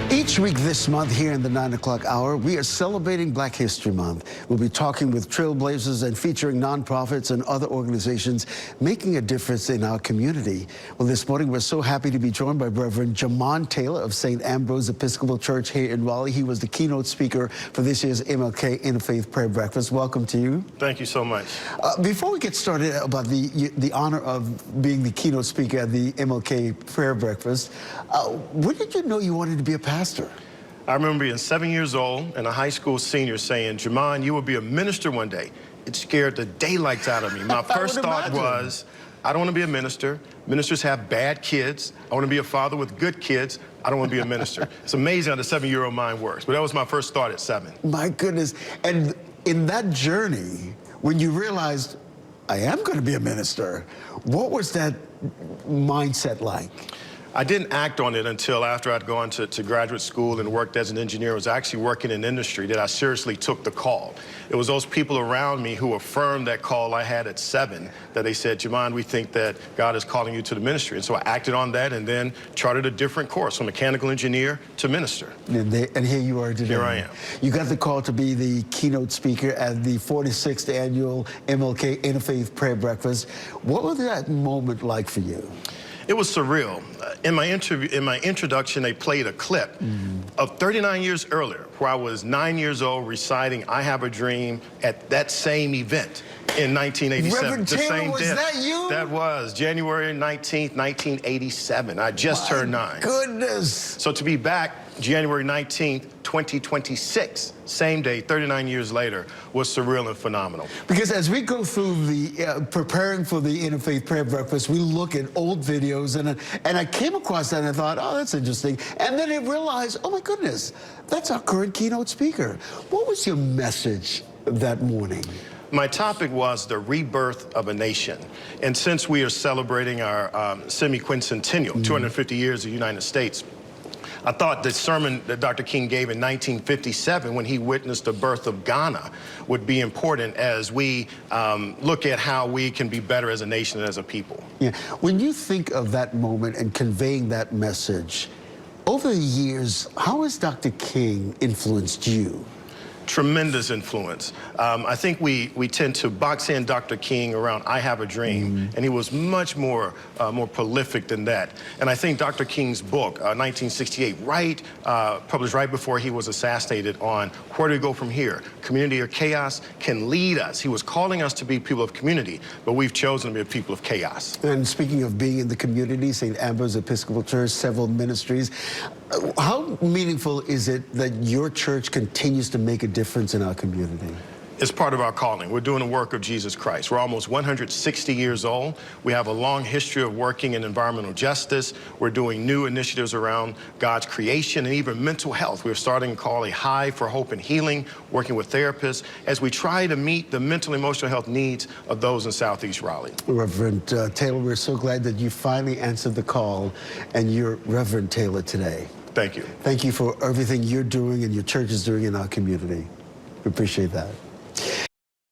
Each week this month here in the 9 o'clock hour, we are celebrating Black History Month. We'll be talking with trailblazers and featuring nonprofits and other organizations making a difference in our community. Well, this morning we're so happy to be joined by Reverend Jemonde Taylor of St. Ambrose Episcopal Church here in Raleigh. He was the keynote speaker for this year's MLK Interfaith Prayer Breakfast. Welcome to you. Thank you so much. Before we get started about the honor of being the keynote speaker at the MLK Prayer Breakfast, when did you know you wanted to be a pastor? I remember being 7 years old and a high school senior saying, Jemonde, you will be a minister one day. It scared the daylights out of me. My first thought was, I don't want to be a minister. Ministers have bad kids. I want to be a father with good kids. I don't want to be a minister. It's amazing how the 7-year-old mind works, but that was my first thought at 7. My goodness. And in that journey, when you realized, I am going to be a minister, what was that mindset like? I didn't act on it until after I'd gone to graduate school and worked as an engineer. I was actually working in industry that I seriously took the call. It was those people around me who affirmed that call I had at 7, that they said, Jemonde, we think that God is calling you to the ministry. And so I acted on that and then charted a different course from mechanical engineer to minister. And here you are today. Here I am. You got the call to be the keynote speaker at the 46th annual MLK Interfaith Prayer Breakfast. What was that moment like for you? It was surreal. In my introduction, they played a clip of 39 years earlier, where I was 9 years old reciting I Have a Dream at that same event in 1987. Reverend Taylor, was that you? That was January 19th, 1987. I just turned 9. Goodness. So to be back January 19th, 2026, same day, 39 years later, was surreal and phenomenal. Because as we go through the preparing for the Interfaith Prayer Breakfast, we look at old videos, and I came across that and I thought, oh, that's interesting. And then I realized, oh my goodness, that's our current keynote speaker. What was your message that morning? My topic was the rebirth of a nation. And since we are celebrating our semi-quincentennial, 250 years of the United States, I thought the sermon that Dr. King gave in 1957 when he witnessed the birth of Ghana would be important as we look at how we can be better as a nation and as a people. Yeah. When you think of that moment and conveying that message, over the years, how has Dr. King influenced you? Tremendous influence. I think we tend to box in Dr. King around I Have a Dream, and he was much more prolific than that. And I think Dr. King's book, 1968, published right before he was assassinated, on where do we go from here? Community or chaos can lead us. He was calling us to be people of community, but we've chosen to be a people of chaos. And speaking of being in the community, St. Ambrose Episcopal Church, several ministries, how meaningful is it that your church continues to make a difference in our community? It's part of our calling. We're doing the work of Jesus Christ. We're almost 160 years old. We have a long history of working in environmental justice. We're doing new initiatives around God's creation and even mental health. We're starting to call a Hive for Hope and Healing, working with therapists as we try to meet the mental and emotional health needs of those in Southeast Raleigh. Reverend Taylor, we're so glad that you finally answered the call, and you're Reverend Taylor today. Thank you. Thank you for everything you're doing and your church is doing in our community. We appreciate that.